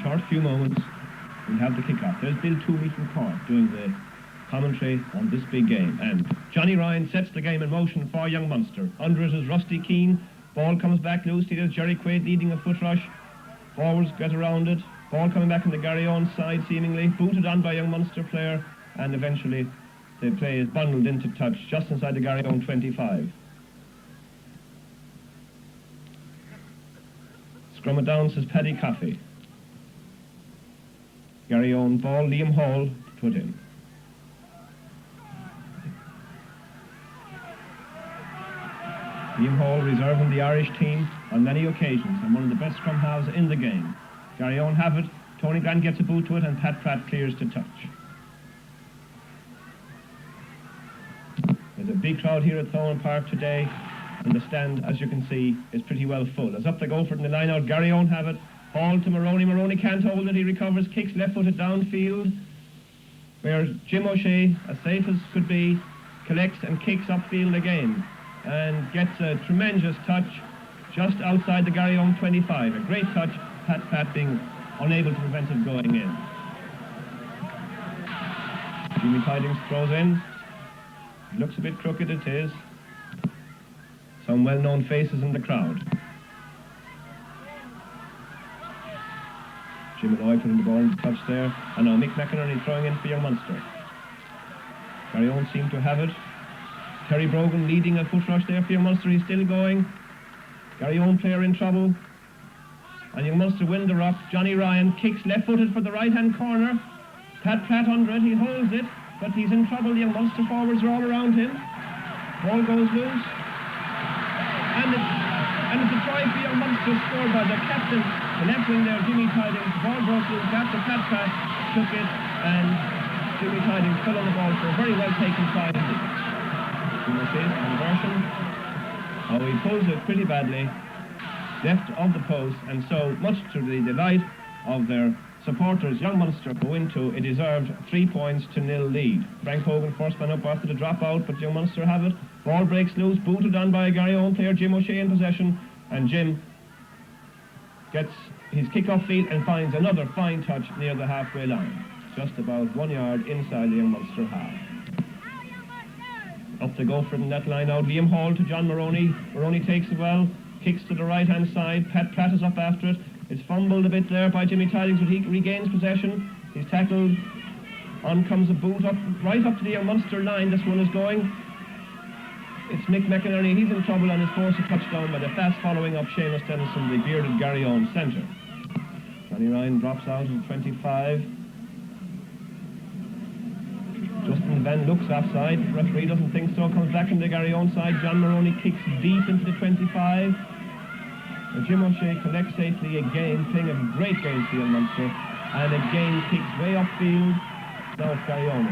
short few moments, we'll have the kick-off. There's Bill Toomey from Cork doing the commentary on this big game. And Johnny Ryan sets the game in motion for Young Munster. Under it is Rusty Keane. Ball comes back loose. There's Jerry Quaid leading a foot rush. Forwards get around it. Ball coming back on the Garryowen side seemingly. Booted on by Young Munster player. And eventually the play is bundled into touch just inside the Garryowen 25. Scrum it down, says Paddy Coffey. Garryowen ball, Liam Hall put in. Liam Hall reserving the Irish team on many occasions and one of the best scrum halves in the game. Garryowen have it, Tony Grant gets a boot to it and Pat Pratt clears to touch. There's a big crowd here at Thorne Park today and the stand, as you can see, is pretty well full. As up they go for it in the line out, Garryowen have it, Hall to Maroney, Maroney can't hold it, he recovers, kicks left-footed downfield, where Jim O'Shea, as safe as could be, collects and kicks upfield again and gets a tremendous touch just outside the Garryowen 25. A great touch, Pat being unable to prevent it going in. Jimmy Tidings throws in. It looks a bit crooked, it is. Some well-known faces in the crowd. Jim Malloy putting the ball in the touch there. And now Mick McInerney throwing in for Young Munster. Garryowen seem to have it. Terry Brogan leading a foot rush there for Young Munster. He's still going. Garryowen player in trouble. And Young Munster win the ruck. Johnny Ryan kicks left-footed for the right-hand corner. Pat Pratt under it. He holds it. But he's in trouble. The Young Munster forwards are all around him. Ball goes loose. And it's a try for Young Munster scored by the captain. The left wing there, Jimmy Tidings. Ball broke loose after Pat Pratt took it. And Jimmy Tidings fell on the ball for a very well taken try indeed. Conversion. Oh, he pulls it pretty badly, left of the post, and so much to the delight of their supporters, Young Munster go into a deserved 3-0 lead. Frank Hogan, first man up after the dropout, but Young Munster have it. Ball breaks loose, booted on by a Garryowen player, Jim O'Shea in possession, and Jim gets his kick-off field and finds another fine touch near the halfway line, just about 1 yard inside the Young Munster half. Up they go from that line out. Liam Hall to John Maroney. Maroney takes it well, kicks to the right-hand side. Pat Pratt is up after it. It's fumbled a bit there by Jimmy Tidings, but he regains possession. He's tackled. On comes a boot up, right up to the Young Munster line. This one is going. It's Mick McInerney. He's in trouble and is forced a touchdown by the fast following up Seamus Dennison, the bearded Garryowen centre. Johnny Ryan drops out at 25. Justin Van looks offside. Referee doesn't think so. Comes back on the Garryowen side. John Maroney kicks deep into the 25. And Jim O'Shea collects safely again, playing a great game for Young Munster. And again kicks way upfield. Now it's Garryowen.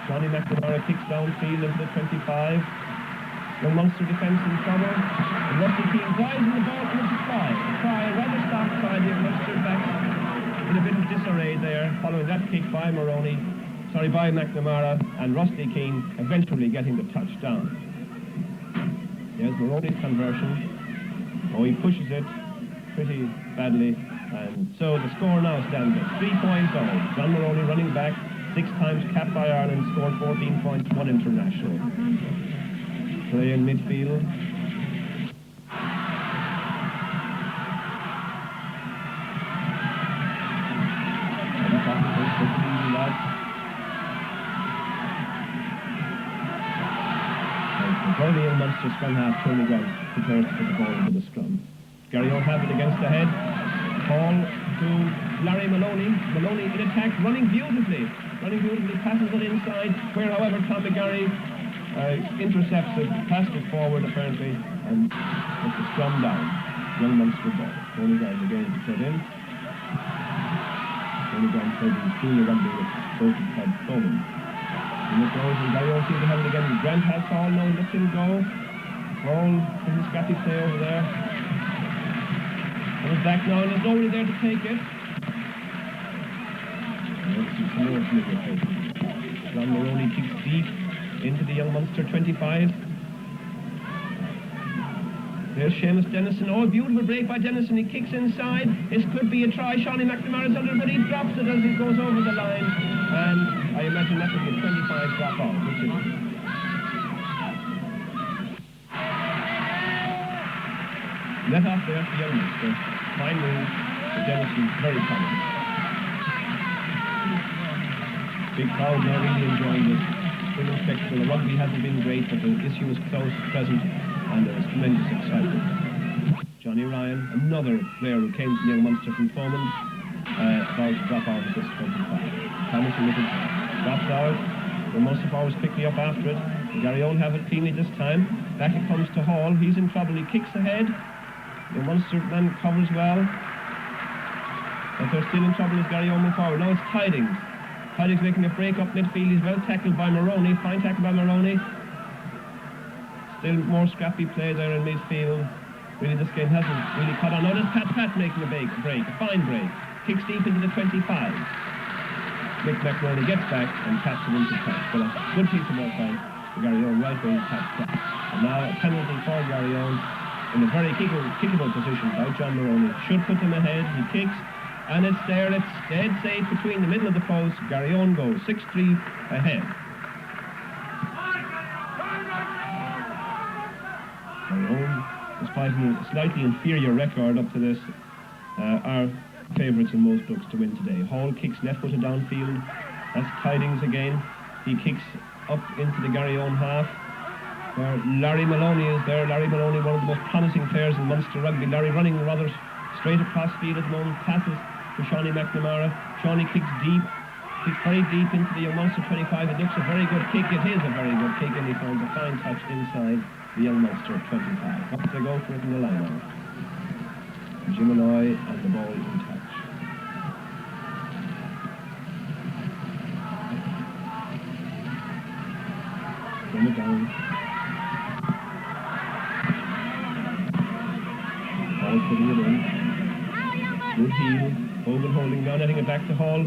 Johnny McNamara kicks downfield into the 25. Young Munster defence in trouble. And Rusty Keane drives in the ball and it's a try. A try, a rather soft try. The Young Munster back in a bit of disarray there, following that kick by by McNamara, and Rusty Keane eventually getting the touchdown. There's Maroney's conversion. Oh, he pushes it pretty badly, and so the score now stands at 3 points all. John Maroney running back, 6 times capped by Ireland, scored 14 points, 1 international. Play in midfield. Early in Munster scrum half, Tony Grant prepares to put the ball into the scrum. Garryowen have it against the head. Ball to Larry Maloney. Maloney in attack, running beautifully, passes it inside, where however Tom McGarry intercepts it, passed it forward apparently, and puts the scrum down. Young Munster ball. Tony Grant again to put in. Tony Grant played in junior rugby with both head Bowman. And it goes, and Garryowen seems to have it again. Grant has call, now lets him go. Ball to his scrappy play over there. And it's back now, and there's nobody there to take it. John Maroney kicks deep into the Young Munster 25. There's Seamus Dennison. Oh, a beautiful break by Dennison. He kicks inside. This could be a try. Shawnee McNamara's under, but he drops it as he goes over the line. And I imagine that will be a 25 drop out, which is let off there for young Munster. Fine move. But Dennison very confident. Big crowd now really enjoying this. Brilliant spectacle. The rugby hasn't been great, but the issue is close at present, and there is tremendous excitement. Johnny Ryan, another player who came from young Munster from Thomond, about to drop out of this 25. Thomas Little drops out. The Munster forwards quickly up after it. Garryowen have it cleanly this time. Back it comes to Hall. He's in trouble. He kicks ahead. The Munster man covers well. But they're still in trouble as Garryowen move forward. Now it's Tidings. Tidings making a break up midfield. He's well tackled by Maroney. Fine tackle by Maroney. Still more scrappy play there in midfield. Really, this game hasn't really caught on. Now there's Pratt making a break. A fine break. Kicks deep into the 25. Mick McNamara gets back and taps it into Pratt. But a good piece of work by Garryowen right wing taps Pratt. And now a penalty for Garryowen in a very kickable position by John Maroney. Should put them ahead. He kicks. And it's there, it's dead safe between the middle of the post. Garryowen goes 6-3 ahead. Garryowen, despite a slightly inferior record up to this, are favourites in most books to win today. Hall kicks left-footed downfield. That's Tidings again. He kicks up into the Garryowen half, where Larry Maloney is there. Larry Maloney, one of the most promising players in Munster rugby. Larry running rather straight across field at the moment, passes to Shawnee McNamara. Shawnee kicks very deep into the young Munster 25. It looks a very good kick. It is a very good kick, and he finds a fine touch inside the young Munster 25. Up they go for it in the line now. Jim Malloy and the ball in touch. Bring it down. Ball putting it in. Good heel. Hogan holding down, letting it back to Hall.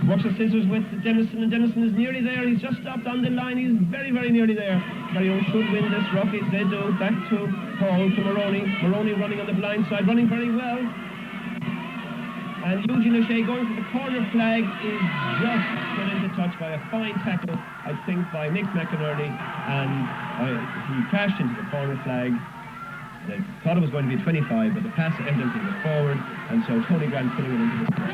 Works the scissors with Dennison, and Dennison is nearly there. He's just stopped on the line. He's very, very nearly there. Garryowen should win this ruck. They do. Back to Hall, to Maroney. Maroney running on the blind side, running very well. And Eugene O'Shea going for the corner flag is just put into touch by a fine tackle, I think, by Mick McInerney. And he crashed into the corner flag. They thought it was going to be a 25, but the pass evidently was forward, and so Tony Grant putting it into the square.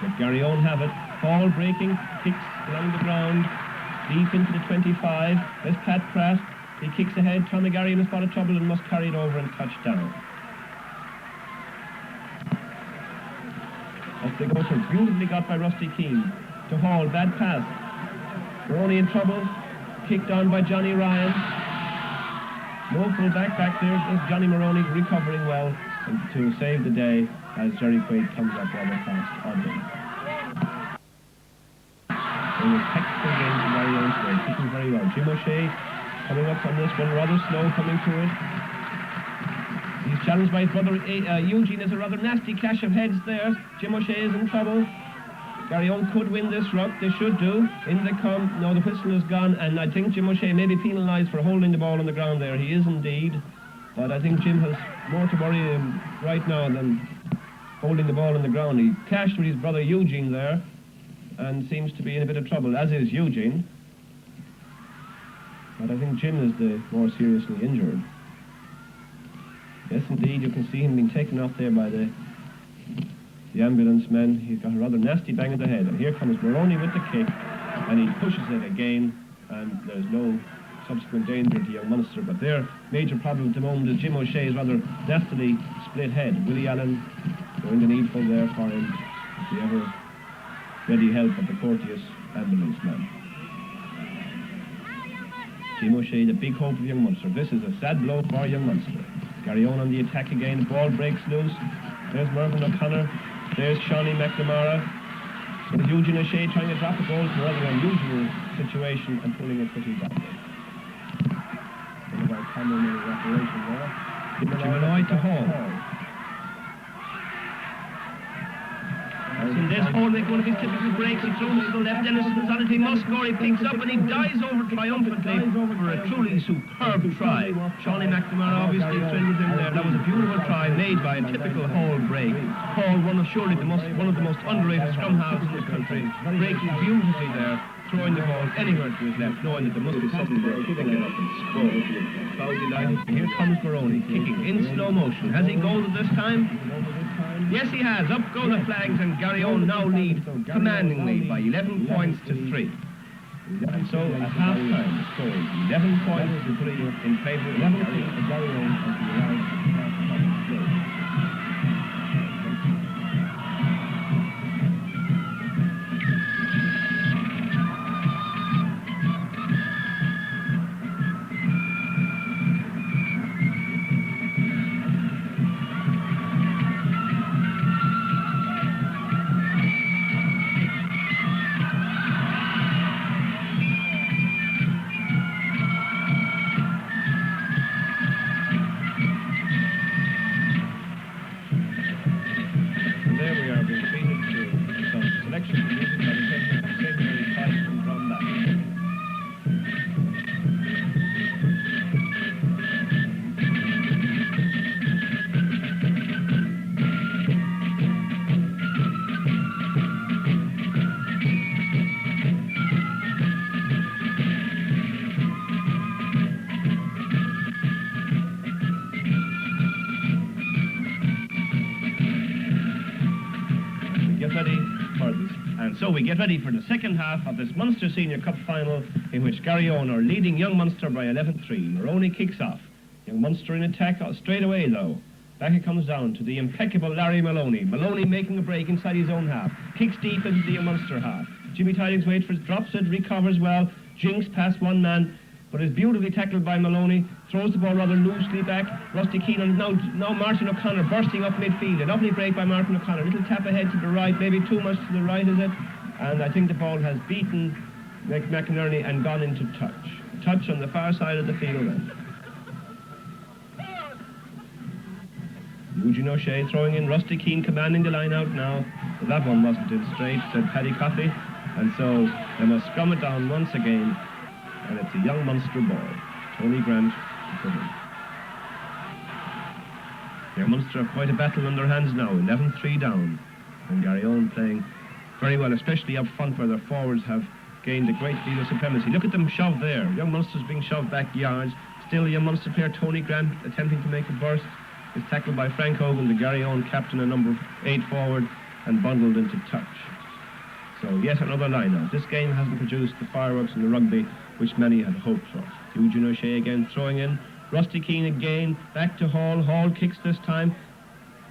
But Garryowen have it. Hall breaking, kicks along the ground, deep into the 25. There's Pratt. He kicks ahead. Tommy Garry in a spot of trouble and must carry it over and touch down. Up they go for it. Beautifully got by Rusty Keane. To Hall, bad pass. Maroney in trouble. Kicked on by Johnny Ryan. No full back there. There's Johnny Maroney recovering well to save the day as Jerry Quaid comes up rather fast on him. It was technical game to Garryowen today, kicking very well. Jim O'Shea coming up on this one, rather slow coming to it. He's challenged by his brother Eugene. There's a rather nasty clash of heads there. Jim O'Shea is in trouble. Garryowen could win this ruck, they should do. In they come, no, the whistle is gone, and I think Jim O'Shea may be penalised for holding the ball on the ground there. He is indeed, but I think Jim has more to worry him right now than holding the ball on the ground. He clashed with his brother Eugene there, and seems to be in a bit of trouble, as is Eugene. But I think Jim is the more seriously injured. Yes, indeed, you can see him being taken off there by the ambulance men. He's got a rather nasty bang at the head, and here comes Maroney with the kick, and he pushes it again, and there's no subsequent danger to young Munster. But their major problem at the moment is Jim O'Shea's rather nastily split head. Willie Allen doing the needful there for him, the ever ready help of the courteous ambulance man. Jim O'Shea, the big hope of young Munster. This is a sad blow for young Munster. Garryowen on the attack again, the ball breaks loose. There's Mervyn O'Connor. There's Shawnee McNamara. With Eugene O'Shea trying to drop a goal from a rather unusual situation and pulling it pretty badly. One of our common operation there. Jim Malloy to Hall. In this Hall make one of his typical breaks. He throws it to the left. Dennison's on it. He must score. He picks up and he dives over triumphantly for a truly superb try. Shawnee McNamara obviously thrilled with him there. That was a beautiful try made by a typical Hall break. Hall, one of the most underrated scrum halves in the country, breaking beautifully there, throwing the ball anywhere to his left, knowing that there must be something there to pick it up and score. Crowd delighted. Here comes Maroney, kicking in slow motion. Has he goaled this time? Yes, he has. Up go the flags, and Garryowen now lead commandingly by 11 points to 3. And so at half-time, the score is 11 points to 3 in favour of Garryowen. So we get ready for the second half of this Munster Senior Cup final, in which Garryowen are leading Young Munster by 11-3. Maroney kicks off. Young Munster in attack straight away though. Back it comes down to the impeccable Larry Maloney. Maloney making a break inside his own half. Kicks deep into the Young Munster half. Jimmy Tidings waits for it, drops it, recovers well. Jinks past one man, but is beautifully tackled by Maloney. Throws the ball rather loosely back. Rusty Keenan, now Martin O'Connor bursting up midfield. A lovely break by Martin O'Connor. Little tap ahead to the right, maybe too much to the right, is it? And I think the ball has beaten McInerney and gone into touch. Touch on the far side of the field then. Eugene O'Shea throwing in. Rusty Keane commanding the line out now. But that one wasn't in straight, said Paddy Coffey. And so they must scrum it down once again. And it's a Young Munster ball. Tony Grant to put in. Young Munster have quite a battle on their hands now. 11-3 down. And Garryowen playing very well, especially up front where their forwards have gained a great deal of supremacy. Look at them shove there. Young Munster's being shoved back yards. Still, Young Munster player Tony Grant attempting to make a burst is tackled by Frank Hogan, the Garryowen captain and number 8 forward, and bundled into touch. So yet another line-out. This game hasn't produced the fireworks in the rugby which many had hoped for. Eugene O'Shea again throwing in. Rusty Keane again, back to Hall. Hall kicks this time.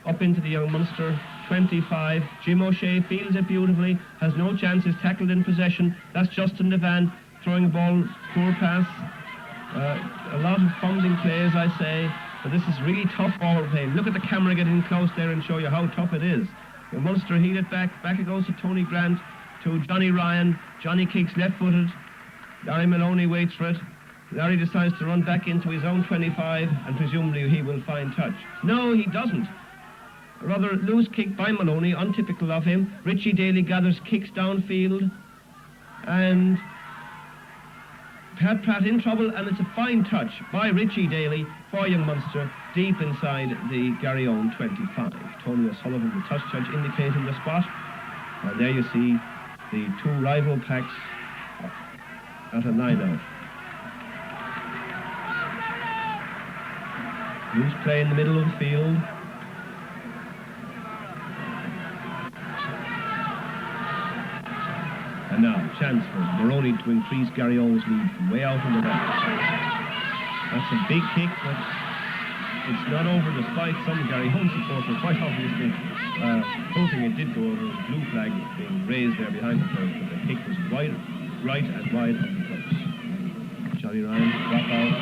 Up into the Young Munster 25. Jim O'Shea fields it beautifully, has no chance, is tackled in possession. That's Justin Devan throwing a ball, poor pass. A lot of fumbling plays, I say, but this is really tough ball play. Look at the camera getting close there and show you how tough it is. Young Munster heat it back it goes to Tony Grant, to Johnny Ryan. Johnny kicks left-footed. Larry Maloney waits for it. Larry decides to run back into his own 25, and presumably he will find touch. No, he doesn't. A rather loose kick by Maloney, untypical of him. Richie Daly gathers kicks downfield, and Pratt in trouble, and it's a fine touch by Richie Daly for Young Munster, deep inside the Garryowen 25. Tony O'Sullivan, the touch judge, indicating the spot, and there you see the two rival packs at a line-out. Loose play in the middle of the field. And now, chance for Maroney to increase Garryowen's lead from way out on the left. That's a big kick, but it's not over despite some Garryowen supporters quite obviously hoping it did go over. The blue flag being raised there behind the post, but the kick was right and wide of the post. Johnny Ryan drop out,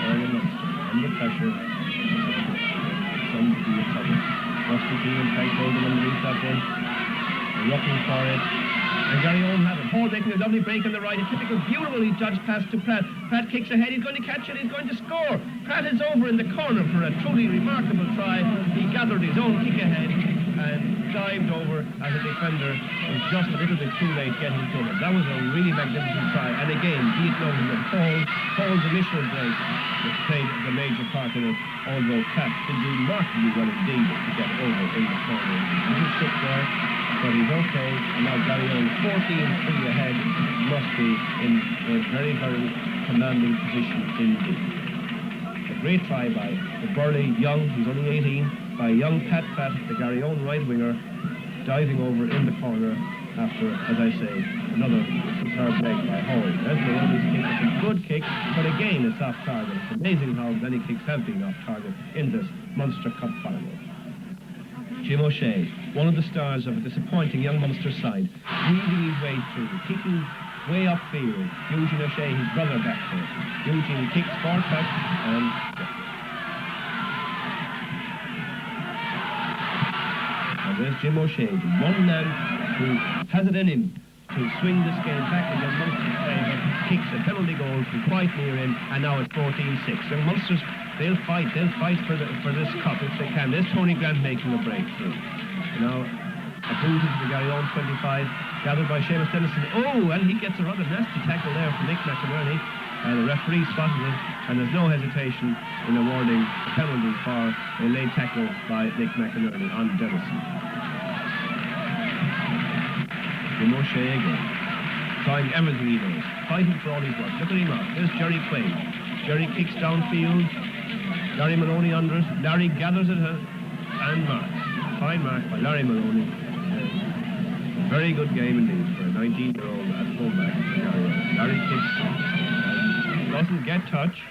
Ireland under pressure. Some degree of trouble. Rusty Keane and Frank Hogan underneath that one. They're looking for it. And Garryowen have it. Hall making a lovely break on the right. A typical beautifully judged pass to Pratt. Pratt kicks ahead. He's going to catch it. He's going to score. Pratt is over in the corner for a truly remarkable try. He gathered his own kick ahead. and dived over as a defender was just a little bit too late getting to him. That was a really magnificent try, and again, be it noted that Paul's initial break was played the major part in it, although Pratt did remarkably well indeed to get over in the corner. He was shit there, but he's okay, and now Garryowen 14-3 ahead, must be in a very, very commanding position indeed. A great try by the burly young, he's only 18, by young Pratt, the Garryowen right winger, diving over in the corner after, as I say, another superb leg by Hall. There's Maroney's kick, it's a good kick, but again it's off target. It's amazing how many kicks have been off target in this Munster Cup final. Jim O'Shea, one of the stars of a disappointing young Munster side, weaving his way through, kicking way upfield. Eugene O'Shea, his brother, back there. Eugene kicks for Pratt, and there's Jim O'Shea, the one man who has it in him to swing this game back against Munster's favour, kicks a penalty goal from quite near in, and now it's 14-6. Young Munsters, they'll fight for this cup if they can. There's Tony Grant making a breakthrough. Now, a boot into the Garryowen 25, gathered by Seamus Dennison. Oh, and he gets a rather nasty tackle there from Nick McInerney. The referee spotted it, and there's no hesitation in awarding a penalty for a late tackle by Nick McInerney on Dennison. Jim O'Shea again, trying everything he knows, fighting for all his work. Look at him out. There's Jerry Quaid. Jerry kicks downfield. Larry Maloney under it. Larry gathers it and marks. Fine mark by Larry Maloney. A very good game indeed for a 19-year-old at fullback. Larry kicks and doesn't get touch.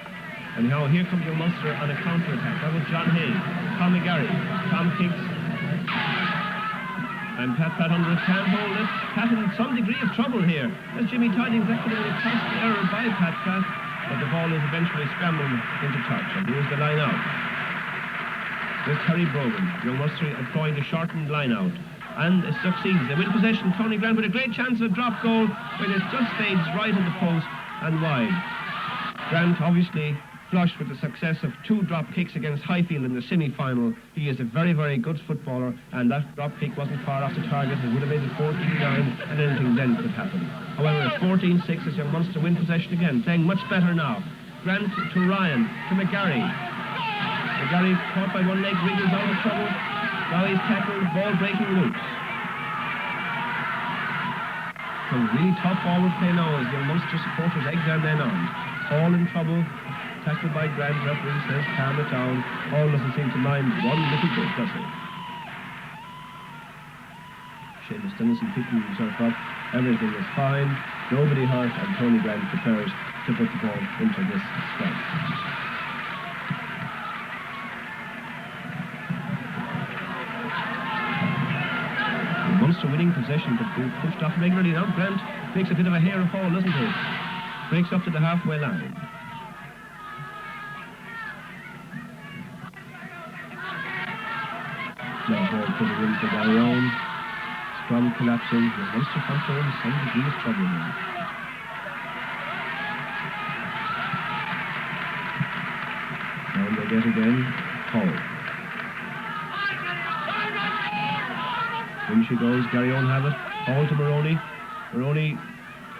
And now here comes young Munster on a counter-attack. That was John Hayes. Tom McGarry. Tom kicks. And Pratt under it, can't hold it. Pratt in some degree of trouble here. As Jimmy Tidings actually a tossed error by Pratt, but the ball is eventually scrambled into touch. And here's the line out. There's Terry Brogan. Young Munster employing the shortened line out. And it succeeds. They win possession. Tony Grant with a great chance of a drop goal, but it just fades right at the post and wide. Grant obviously flush with the success of 2 drop kicks against Highfield in the semi-final. He is a very, very good footballer, and that drop kick wasn't far off the target. It would have made it 14-9, and anything then could happen. However, it's 14-6 as young Munster win possession again, playing much better now. Grant to Ryan, to McGarry. McGarry caught by one leg, wriggles out of trouble. Now he's tackled, ball breaking loose. Some really tough forward play now as young Munster supporters egg their men on. All in trouble. Tackled by Grant, referee says calm it down. All doesn't seem to mind one little bit, does he? Seamus Dennison picking himself up. Everything is fine. Nobody hurt, and Tony Grant prepares to put the ball into this strike. Munster winning possession, but being pushed off regularly now. Grant makes a bit of a hair fall, doesn't he? Breaks up to the halfway line. Now ball coming in for Garryowen. Scrum collapsing. The Munster control in some degree of trouble now. And they get again. Hall. In she goes. Garryowen have it. Hall to Maroney. Maroney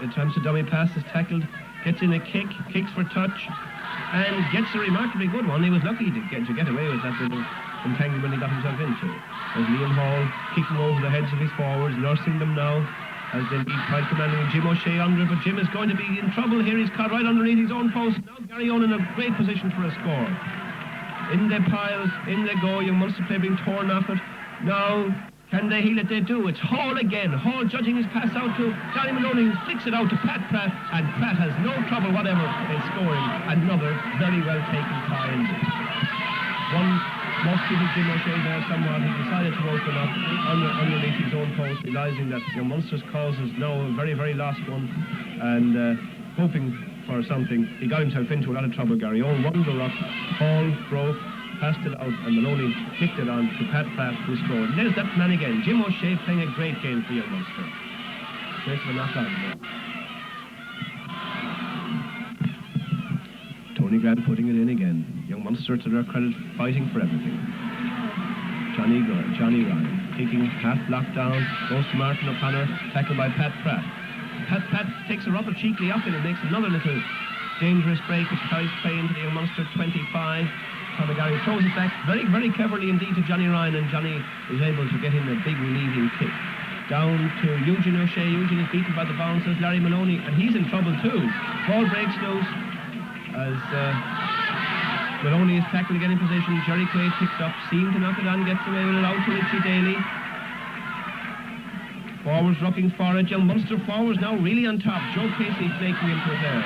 attempts a dummy pass. Is tackled. Gets in a kick. Kicks for touch. And gets a remarkably good one. He was lucky to get away with that little entanglement he got himself into. There's Liam Hall kicking over the heads of his forwards, nursing them now as they beat quite commanding Jim O'Shea under it, but Jim is going to be in trouble here. He's caught right underneath his own post. Now Garryowen in a great position for a score. In they pile, in they go. Young Munster play being torn off it. Now, can they heal it? They do. It's Hall again. Hall judging his pass out to Johnny Maloney, who flicks it out to Pratt, and Pratt has no trouble whatever in scoring another very well taken try indeed. One must give Jim O'Shea there somewhat. He decided to open up underneath his own post, realising that young Munster's cause is now a very, very lost one, and hoping for something. He got himself into a lot of trouble. Garryowen wonder up. Hall broke, passed it out, and Maloney kicked it on to Pratt, who scored. And there's that man again. Jim O'Shea playing a great game for young Munster. Great for a knock on there. Tony Grant putting it in again. Young Munster, to their credit, fighting for everything. Johnny Ryan. kicking, half blocked down, goes to Martin O'Connor, tackled by Pratt. Pratt takes a rather cheekily up and makes another little dangerous break which carries play into the young Munster 25. Tommy Garry throws it back very, very cleverly indeed to Johnny Ryan, and Johnny is able to get in a big relieving kick. Down to Eugene O'Shea. Eugene is beaten by the bouncers, Larry Maloney, and he's in trouble too. Ball breaks loose as Maloney is tackled again in position. Jerry Quaid picks up, seemed to knock it on, gets away with it out to Richie Daly. Forwards looking for it. Young Munster forwards now really on top. Joe Casey flaking into it there.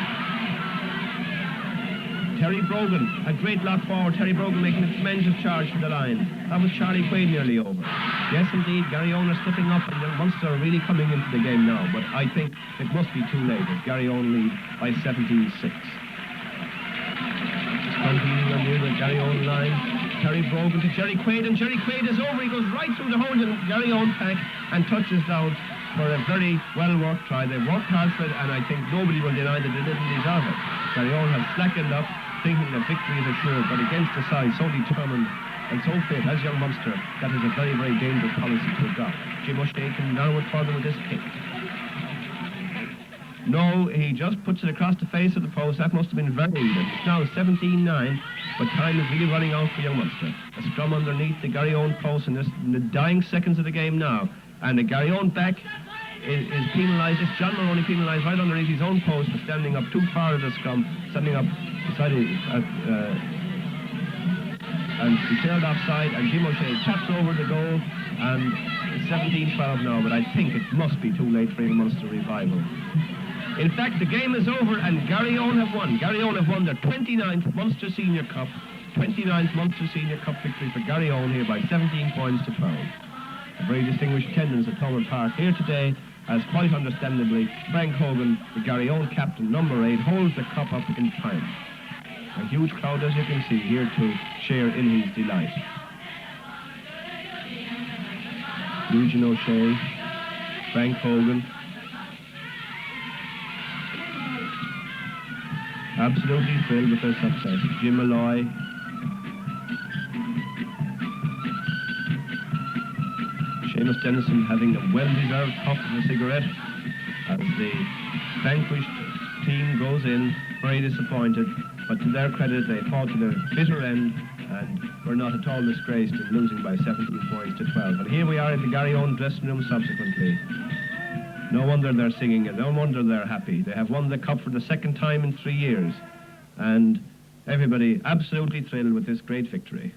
Terry Brogan, a great block forward. Terry Brogan making a tremendous charge to the line. That was Charlie Quaid nearly over. Yes, indeed, Garryowen are slipping up and young Munster are really coming into the game now, but I think it must be too late as Garryowen lead by 17-6. Continuing on near the Garryowen line. Terry Brogan to Jerry Quaid, and Jerry Quaid is over. He goes right through the whole Garryowen pack and touches down for a very well-worked try. They worked hard for it, and I think nobody will deny that they didn't deserve it. Garryowen has slackened up, thinking that victory is assured, but against the side so determined and so fit as young Munster, that is a very, very dangerous policy to adopt. Jim O'Shea can narrow it for them with this kick. No, he just puts it across the face of the post. That must have been very even. It's now 17-9, but time is really running out for young Munster. A scrum underneath the Garryowen post in the dying seconds of the game now, and the Garryowen back is penalised. It's John Maloney penalised right underneath his own post for standing up too far of the scrum, standing up beside it, and declared offside, and Jim O'Shea taps over the goal, and it's 17-12 now, but I think it must be too late for young Munster revival. In fact, the game is over and Garryowen have won. Garryowen have won their 29th Munster Senior Cup, 29th Munster Senior Cup victory for Garryowen here by 17 points to 12. A very distinguished attendance at Thomond Park here today, as quite understandably, Frank Hogan, the Garryowen captain, number 8, holds the cup up in triumph. A huge crowd, as you can see, here to share in his delight. Eugene O'Shea, Frank Hogan, absolutely thrilled with their success. Jim Malloy, Seamus Dennison having a well-deserved puff of a cigarette as the vanquished team goes in, very disappointed, but to their credit they fought to the bitter end and were not at all disgraced in losing by 17 points to 12. And here we are in the Garryowen dressing room subsequently. No wonder they're singing it, no wonder they're happy. They have won the cup for the second time in 3 years, and everybody absolutely thrilled with this great victory.